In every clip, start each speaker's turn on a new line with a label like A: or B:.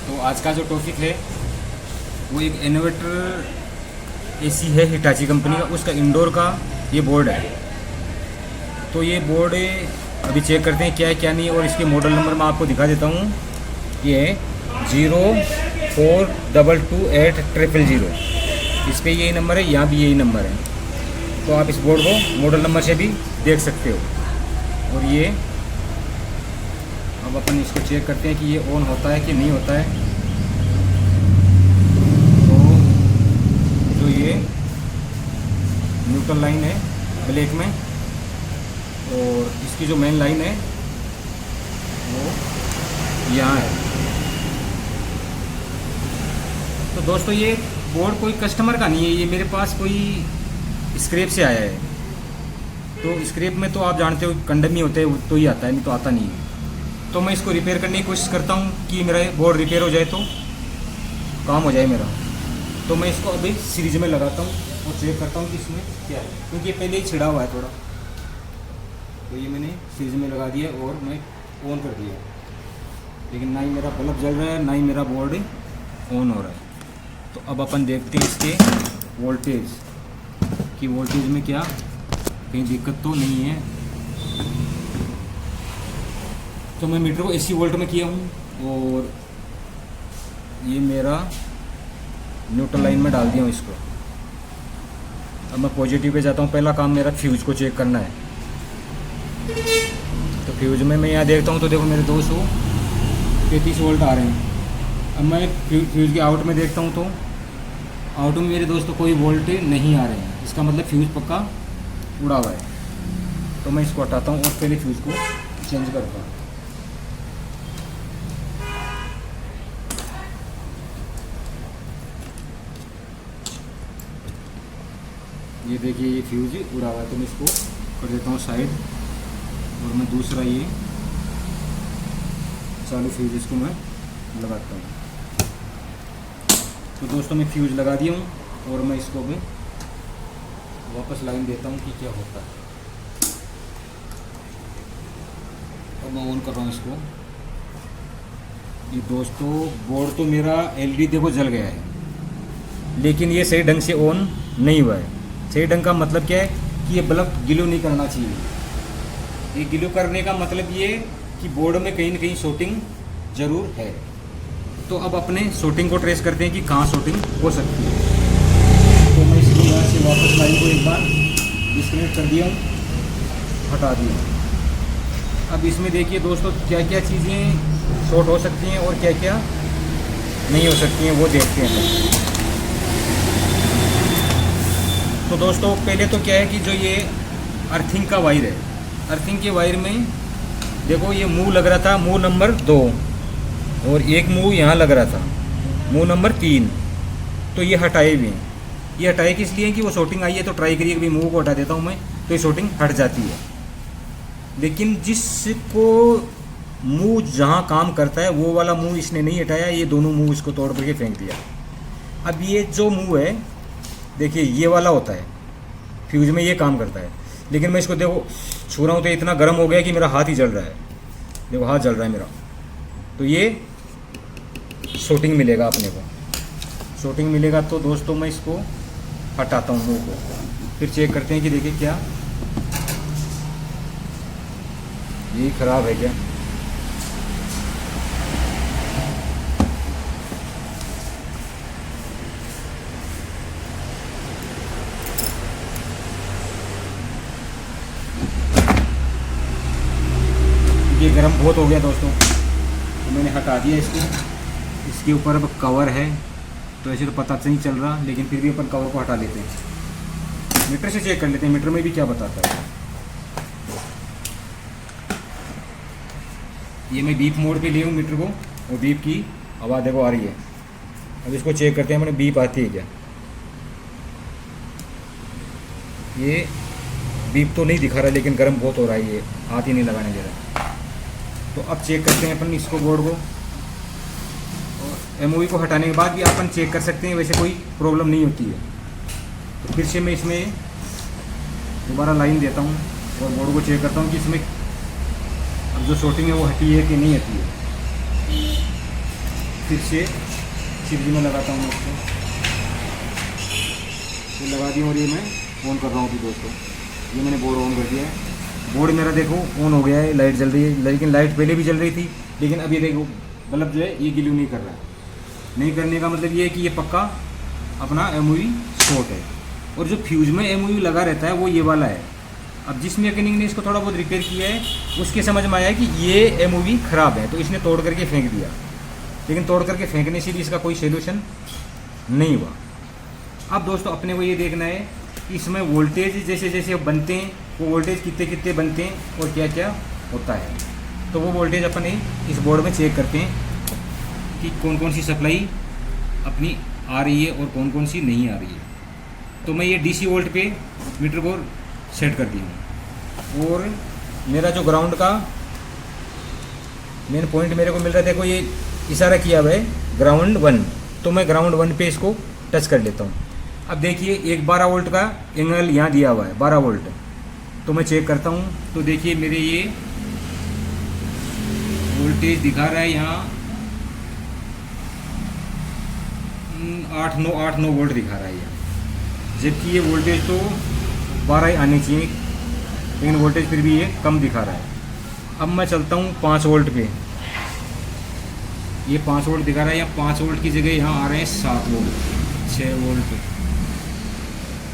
A: तो आज का जो टॉपिक है वो एक इन्वर्टर एसी है हिटाची कंपनी का, उसका इंडोर का ये बोर्ड है। तो ये बोर्ड अभी चेक करते हैं क्या है क्या नहीं है, और इसके मॉडल नंबर मैं आपको दिखा देता हूँ। ये है 04222800। इस पर यही नंबर है, यहाँ भी यही नंबर है। तो आप इस बोर्ड को मॉडल नंबर से भी देख सकते हो। और ये अब अपन इसको चेक करते हैं कि ये ऑन होता है कि नहीं होता है। तो जो ये न्यूट्रल लाइन है ब्लैक में, और इसकी जो मेन लाइन है वो यहाँ है। तो दोस्तों ये बोर्ड कोई कस्टमर का नहीं है, ये मेरे पास कोई स्क्रैप से आया है। तो स्क्रैप में तो आप जानते हो कंडम ही होते हैं, तो ही आता है, नहीं तो आता नहीं है। तो मैं इसको रिपेयर करने की कोशिश करता हूँ कि मेरा बोर्ड रिपेयर हो जाए तो काम हो जाए मेरा। तो मैं इसको अभी सीरीज में लगाता हूँ और चेक करता हूँ कि इसमें क्या है, क्योंकि ये पहले ही छिड़ा हुआ है थोड़ा। तो ये मैंने सीरीज में लगा दिया और मैं ऑन कर दिया, लेकिन ना ही मेरा बल्ब जल रहा है ना ही मेरा बोर्ड ऑन हो रहा है। तो अब अपन देखते हैं इसके वोल्टेज कि वोल्टेज में क्या कहीं दिक्कत तो नहीं है। तो मैं मीटर को एसी वोल्ट में किया हूँ, और ये मेरा न्यूट्रल लाइन में डाल दिया हूँ इसको। अब मैं पॉजिटिव पे जाता हूँ। पहला काम मेरा फ्यूज़ को चेक करना है। तो फ्यूज़ में मैं यहाँ देखता हूँ, तो देखो मेरे 233 वोल्ट आ रहे हैं। अब मैं फ्यूज़ के आउट में देखता हूँ, तो आउट में मेरे दोस्तों कोई वोल्ट नहीं आ रहे हैं। इसका मतलब फ्यूज़ पक्का उड़ा हुआ है। तो मैं इसको हटाता हूँ और पहले फ्यूज़ को चेंज करता हूँ। ये देखिए ये फ्यूज़ उड़ा हुआ है, तो मैं इसको कर देता हूँ साइड, और मैं दूसरा ये चालू फ्यूज़ इसको मैं लगाता हूँ। तो दोस्तों मैं फ्यूज़ लगा दिया हूँ, और मैं इसको भी वापस लाइन देता हूँ कि क्या होता है। अब मैं ऑन कर रहा हूँ इसको। ये दोस्तों बोर्ड तो मेरा एलईडी देखो जल गया है, लेकिन ये सही ढंग से ऑन नहीं हुआ है। सही ढंग का मतलब क्या है कि ये बल्ब ग्लो नहीं करना चाहिए। ये ग्लो करने का मतलब ये कि बोर्ड में कहीं ना कहीं शॉर्टिंग ज़रूर है। तो अब अपने शॉर्टिंग को ट्रेस करते हैं कि कहाँ शॉर्टिंग हो सकती है। तो मैं इसको यहाँ से वापस लाइन को एक बार डिस्कनेक्ट कर दिया हूँ, हटा दिया। अब इसमें देखिए दोस्तों क्या क्या चीज़ें शॉर्ट हो सकती हैं और क्या क्या नहीं हो सकती हैं, वो देखते हैं। तो दोस्तों पहले तो क्या है कि जो ये अर्थिंग का वायर है, अर्थिंग के वायर में देखो ये मुंह लग रहा था, मुंह नंबर 2, और एक मुंह यहाँ लग रहा था, मुंह नंबर 3। तो ये हटाए भी हैं। ये हटाए किस लिए कि वो शॉर्टिंग आई है। तो ट्राई करिए कि मुंह को हटा देता हूँ मैं, तो ये शॉर्टिंग हट जाती है। लेकिन जिसको मुंह जहाँ काम करता है वो वाला मुंह इसने नहीं हटाया, ये दोनों मुंह इसको तोड़ करके फेंक दिया। अब ये जो मुंह है देखिए ये वाला होता है, फ्यूज़ में ये काम करता है। लेकिन मैं इसको देखो छू रहा हूँ तो इतना गर्म हो गया कि मेरा हाथ ही जल रहा है। देखो हाथ जल रहा है मेरा। तो ये शॉर्टिंग मिलेगा अपने को, शॉर्टिंग मिलेगा। तो दोस्तों मैं इसको हटाता हूँ मुंह को, फिर चेक करते हैं कि देखिए क्या ये ख़राब है क्या। ये गर्म बहुत हो गया दोस्तों, तो मैंने हटा दिया इसको। इसके ऊपर अब कवर है, तो ऐसे तो पता तो नहीं चल रहा, लेकिन फिर भी अपन कवर को हटा लेते हैं। मीटर से चेक कर लेते हैं, मीटर में भी क्या बताता है। ये मैं बीप मोड पे ले हूँ मीटर को, और बीप की आवाज़ देखो आ रही है। अब इसको चेक करते हैं, मैंने बीप आती है क्या। ये बीप तो नहीं दिखा रहा, लेकिन गर्म बहुत हो रहा है, ये हाथ ही नहीं लगाने दे रहा। तो अब चेक करते हैं अपन इसको, बोर्ड को। और एमओवी को हटाने के बाद भी अपन चेक कर सकते हैं, वैसे कोई प्रॉब्लम नहीं होती है। तो फिर से मैं इसमें दोबारा लाइन देता हूँ और बोर्ड को चेक करता हूँ कि इसमें अब जो शॉर्टिंग है वो हटी है कि नहीं हटी है। फिर से सीरीज में लगाता हूँ मैं इसको, तो लगा दी और ये मैं ऑन कर रहा हूँ। अभी दोस्तों ये मैंने बोर्ड ऑन कर दिया है। बोर्ड मेरा देखो ऑन हो गया है, लाइट जल रही है, लेकिन लाइट पहले भी जल रही थी, लेकिन अब ये देखो बल्ब जो है ये ग्लू नहीं कर रहा है। नहीं करने का मतलब ये है कि ये पक्का अपना एमओवी शॉर्ट है। और जो फ्यूज में एमओवी लगा रहता है वो ये वाला है। अब जिस मैकेनिक ने इसको थोड़ा बहुत रिपेयर किया है उसके समझ में आया कि ये एमओवी ख़राब है, तो इसने तोड़ करके फेंक दिया। लेकिन तोड़ करके फेंकने से भी इसका कोई सोल्यूशन नहीं हुआ। अब दोस्तों अपने को ये देखना है कि इसमें वोल्टेज जैसे जैसे बनते हैं वो वोल्टेज कितने कितने बनते हैं और क्या क्या होता है। तो वो वोल्टेज अपने इस बोर्ड में चेक करते हैं कि कौन कौन सी सप्लाई अपनी आ रही है और कौन कौन सी नहीं आ रही है। तो मैं ये डीसी वोल्ट पे मीटर को सेट कर दी हूँ। और मेरा जो ग्राउंड का मेन पॉइंट मेरे को मिल रहा है, देखो ये इशारा किया हुआ है ग्राउंड 1, तो मैं ग्राउंड 1 पे इसको टच कर लेता हूँ। अब देखिए एक 12 वोल्ट का एंगल यहाँ दिया हुआ है, 12 वोल्ट। तो मैं चेक करता हूँ, तो देखिए मेरे ये वोल्टेज दिखा रहा है यहाँ 8-9 वोल्ट दिखा रहा है यहाँ, जबकि ये वोल्टेज तो 12 ही आनी चाहिए, लेकिन वोल्टेज फिर भी ये कम दिखा रहा है। अब मैं चलता हूँ 5 वोल्ट पे, ये 5 वोल्ट दिखा रहा है, या 5 वोल्ट की जगह यहाँ आ रहे हैं 7 वोल्ट 6 वोल्ट।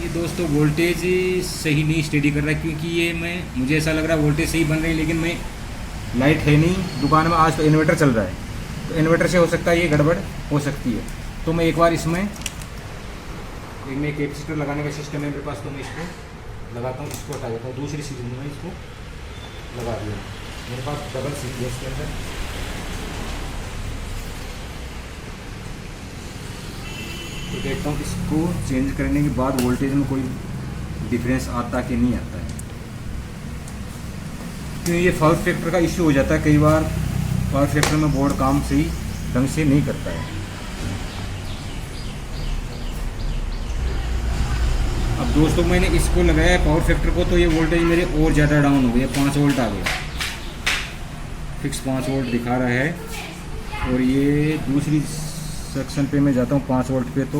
A: ये दोस्तों वोल्टेज सही नहीं स्टडी कर रहा है, क्योंकि ये मुझे ऐसा लग रहा है वोल्टेज सही बन रही है, लेकिन मैं लाइट है नहीं दुकान में, आज तो इन्वर्टर चल रहा है, तो इन्वर्टर से हो सकता है ये गड़बड़ हो सकती है। तो मैं एक बार इसमें कैपेसिटर लगाने का सिस्टम है मेरे पास, तो मैं इसको लगाता हूँ, इसको हटा देता हूँ, दूसरी सीरीज में इसको लगा दिया। मेरे पास डबल सीरीज है इसके अंदर। तो देखता हूँ इसको चेंज करने के बाद वोल्टेज में कोई डिफरेंस आता कि नहीं आता है, क्योंकि ये पावर फैक्टर का इश्यू हो जाता है कई बार। पावर फैक्टर में बोर्ड काम सही ढंग से नहीं करता है। अब दोस्तों मैंने इसको लगाया पावर फैक्टर को, तो ये वोल्टेज मेरे और ज़्यादा डाउन हो गया, 5 वोल्ट आ गया, फिक्स 5 वोल्ट दिखा रहा है। और ये दूसरी सेक्शन पे मैं जाता हूँ 5 वोल्ट पे, तो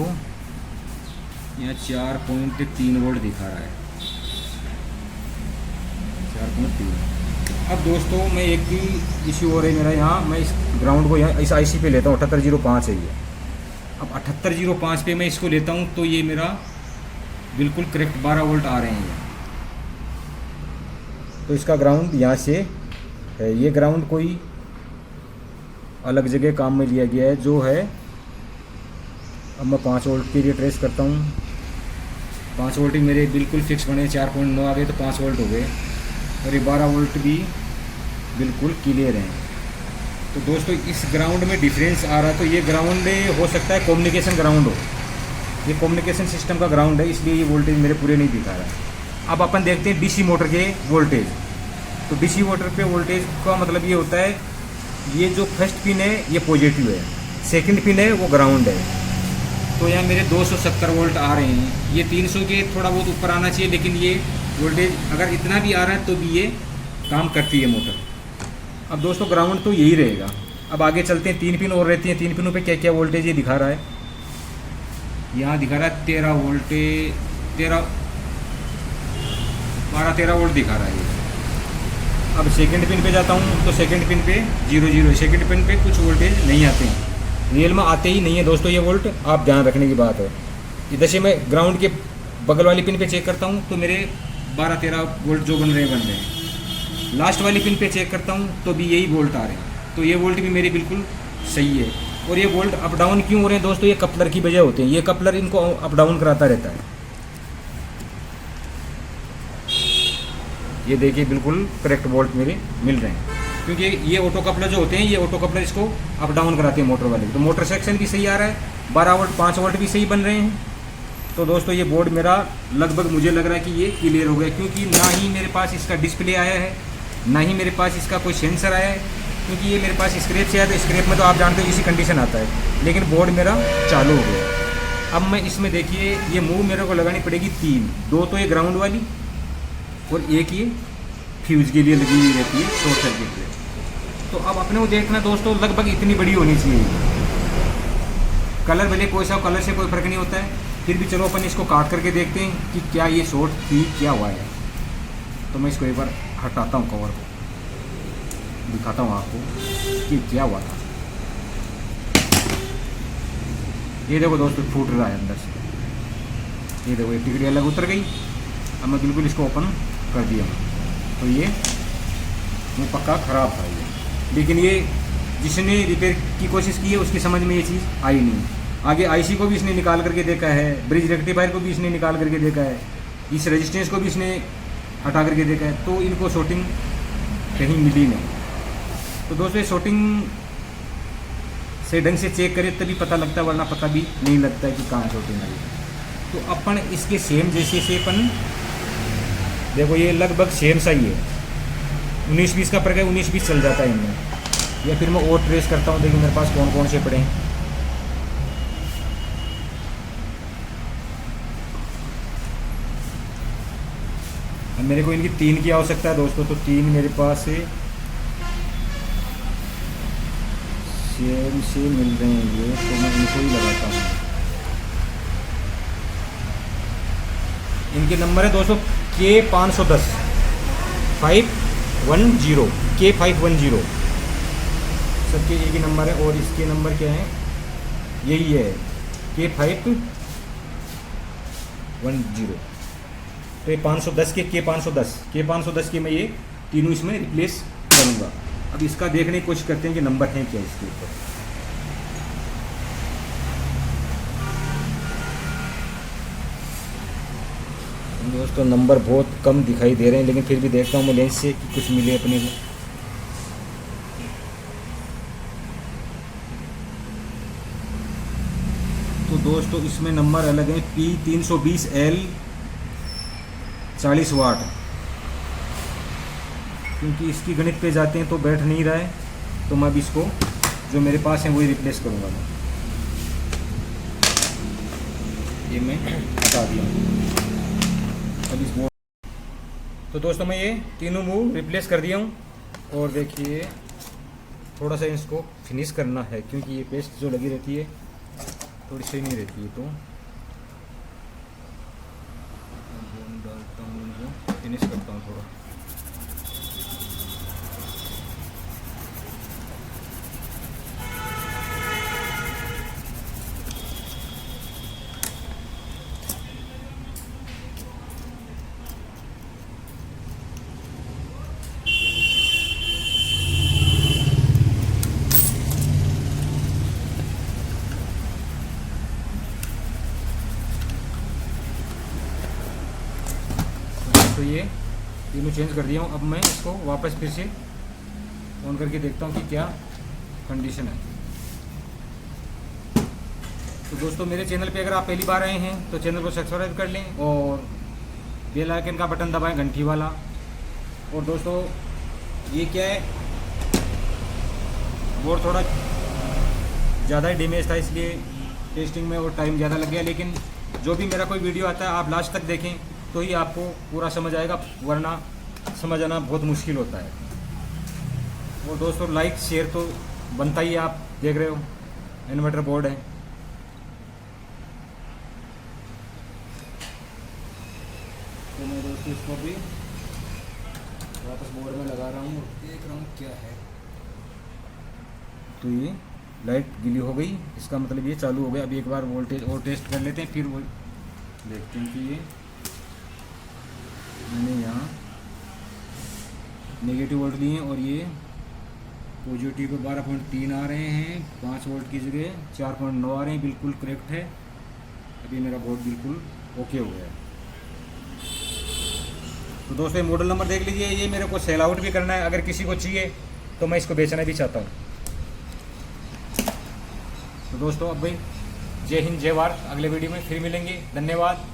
A: यहाँ 4.3 वोल्ट दिखा रहा है, 4.3। अब दोस्तों मैं एक ही इश्यू हो रहा है मेरा यहाँ, मैं इस ग्राउंड को यहाँ इस आईसी पे लेता हूँ, 7805 है ये। अब 7805 पे मैं इसको लेता हूँ, तो ये मेरा बिल्कुल करेक्ट 12 वोल्ट आ रहे हैं। तो इसका ग्राउंड यहाँ से है, ये ग्राउंड कोई अलग जगह काम में लिया गया है जो है। अब मैं 5 वोल्ट के लिए ट्रेस करता हूँ, 5 वोल्ट ही मेरे बिल्कुल फिक्स बने, 4.9 आ गए तो 5 वोल्ट हो गए, और ये 12 वोल्ट भी बिल्कुल क्लियर हैं। तो दोस्तों इस ग्राउंड में डिफरेंस आ रहा है, तो ये ग्राउंड हो सकता है कम्युनिकेशन ग्राउंड हो, ये कम्युनिकेशन सिस्टम का ग्राउंड है, इसलिए ये वोल्टेज मेरे पूरे नहीं दिखा रहा है। अब अपन देखते हैं डीसी मोटर के वोल्टेज। तो डीसी मोटर पे वोल्टेज का मतलब ये होता है, ये जो फर्स्ट पिन है ये पॉजिटिव है, सेकंड पिन है वो ग्राउंड है। तो यहाँ मेरे 270 वोल्ट आ रहे हैं, ये 300 के थोड़ा बहुत ऊपर आना चाहिए, लेकिन ये वोल्टेज अगर इतना भी आ रहा है तो भी ये काम करती है मोटर। अब दोस्तों ग्राउंड तो यही रहेगा। अब आगे चलते हैं, 3 पिन और रहती हैं, 3 पिनों पे क्या क्या वोल्टेज ये दिखा रहा है। यहाँ दिखा रहा है 13 वोल्ट, 12-13 वोल्ट दिखा रहा है ये। अब सेकंड पिन पे जाता हूँ, तो सेकंड पिन पे 0-0 है, सेकंड पिन पे कुछ वोल्टेज नहीं आते हैं, रियल में आते ही नहीं है दोस्तों ये वोल्ट, आप ध्यान रखने की बात है। इधर से मैं ग्राउंड के बगल वाली पिन पे चेक करता हूँ, तो मेरे 12-13 वोल्ट जो बन रहे हैं। लास्ट वाली पिन पे चेक करता हूँ तो भी यही वोल्ट आ रहे हैं, तो ये वोल्ट भी मेरी बिल्कुल सही है। और ये वोल्ट अप डाउन क्यों हो रहे हैं दोस्तों, ये कपलर की वजह होते हैं, ये कपलर इनको अप डाउन कराता रहता है। ये देखिए बिल्कुल करेक्ट वोल्ट मेरे मिल रहे हैं, क्योंकि ये ऑटो कपलर जो होते हैं, ये ऑटो कपलर इसको अप डाउन कराते हैं मोटर वाले। तो मोटर सेक्शन भी सही आ रहा है, 12 वोल्ट 5 वोल्ट भी सही बन रहे हैं। तो दोस्तों ये बोर्ड मेरा लगभग मुझे लग रहा है कि ये क्लियर हो गया, क्योंकि ना ही मेरे पास इसका डिस्प्ले आया है, ना ही मेरे पास इसका कोई सेंसर आया है, क्योंकि ये मेरे पास स्क्रैप से आया, तो स्क्रैप में तो आप जानते हो इसी कंडीशन आता है। लेकिन बोर्ड मेरा चालू हो गया। अब मैं इसमें देखिए ये मूव मेरे को लगानी पड़ेगी 3, 2 तो ये ग्राउंड वाली और एक ये फ्यूज के लिए लगी हुई रहती है शॉर्ट सर्किट पे। तो अब अपने को देखना दोस्तों लगभग इतनी बड़ी होनी चाहिए, कलर भले कोई सा कलर से कोई फ़र्क नहीं होता है, फिर भी चलो अपन इसको काट करके देखते हैं कि क्या ये शॉर्ट ठीक क्या हुआ है। तो मैं इसको एक बार हटाता हूँ, कवर को दिखाता हूँ आपको कि क्या हुआ था। ये देखो दोस्तों फूट रहा है अंदर से, ये देखो ये टिकड़ी अलग उतर गई। अब मैं बिल्कुल इसको ओपन कर दिया, तो ये मुँह पक्का ख़राब था ये। लेकिन ये जिसने रिपेयर की कोशिश की है उसकी समझ में ये चीज़ आई नहीं। आगे आईसी को भी इसने निकाल करके देखा है, ब्रिज रेक्टिफायर को भी इसने निकाल करके देखा है, इस रेजिस्टेंस को भी इसने हटा करके देखा है, तो इनको शॉर्टिंग कहीं मिली नहीं। तो दोस्तों शॉर्टिंग से ढंग से चेक करें तभी पता लगता है, वरना पता भी नहीं लगता है कि कहाँ शॉर्टिंग आई है। तो अपन इसके सेम जैसे से अपन देखो ये लगभग सेम सा ही है, 19-20 का फर्क है, 19-20 चल जाता है इनमें। या फिर मैं और ट्रेस करता हूँ, देखिए मेरे पास कौन कौन से पड़े हैं। अब मेरे को इनकी 3 की आवश्यकता है दोस्तों, तो 3 मेरे पास है सेम से मिल रहे हैं ये, तो मैं इनको ही लगाता हूँ। इनके नंबर है दोस्तों K510 510 K510, सबके एक ही नंबर है। और इसके नंबर क्या है, यही है K510। तो ये 510 के K510 के मैं ये तीनों इसमें रिप्लेस करूँगा। अब इसका देखने की कोशिश करते हैं कि नंबर हैं क्या इसके ऊपर। दोस्तों नंबर बहुत कम दिखाई दे रहे हैं, लेकिन फिर भी देखता हूँ मैं लेंस से कि कुछ मिले अपने को। तो दोस्तों इसमें नंबर अलग है, P320L 40 वाट, क्योंकि इसकी गणित पे जाते हैं तो बैठ नहीं रहा है, तो मैं अब इसको जो मेरे पास है वही रिप्लेस करूँगा मैं। ये मैं हटा दिया अब इस बोर्ड। तो दोस्तों मैं ये तीनों मूव रिप्लेस कर दिया हूँ। और देखिए थोड़ा सा इसको फिनिश करना है, क्योंकि ये पेस्ट जो लगी रहती है थोड़ी सही नहीं रहती है, तो डालता हूँ इनको, फिनिश करता हूँ थोड़ा। तो ये तीनों चेंज कर दिया हूँ। अब मैं इसको वापस फिर से ऑन करके देखता हूँ कि क्या कंडीशन है। तो दोस्तों मेरे चैनल पे अगर आप पहली बार आए हैं तो चैनल को सब्सक्राइब कर लें और बेल आइकन का बटन दबाएं, घंटी वाला। और दोस्तों ये क्या है, बोर्ड थोड़ा ज़्यादा ही डैमेज था, इसलिए टेस्टिंग में और टाइम ज़्यादा लग गया। लेकिन जो भी मेरा कोई वीडियो आता है आप लास्ट तक देखें तो ही आपको पूरा समझ आएगा, वरना समझ आना बहुत मुश्किल होता है। और दोस्तों लाइक शेयर तो बनता ही है, आप देख रहे हो इन्वर्टर बोर्ड है। तो मैं दोस्तों इसको भी वापस बोर्ड में लगा रहा हूँ और देख रहा हूँ क्या है। तो ये लाइट गिली हो गई, इसका मतलब ये चालू हो गया। अभी एक बार वोल्टेज और टेस्ट कर लेते हैं, फिर वो देखते हैं कि ये मैंने यहाँ नेगेटिव वोल्ट लिए और ये पॉजिटिव पे 12.3 आ रहे हैं, 5 वोल्ट की जगह 4.9 आ रहे हैं, बिल्कुल करेक्ट है। अभी मेरा बोर्ड बिल्कुल ओके हो गया है। तो दोस्तों ये मॉडल नंबर देख लीजिए, ये मेरे को सेल आउट भी करना है, अगर किसी को चाहिए तो मैं इसको बेचना भी चाहता हूँ। तो दोस्तों अब भाई जय हिंद जय भारत, अगले वीडियो में फिर मिलेंगे, धन्यवाद।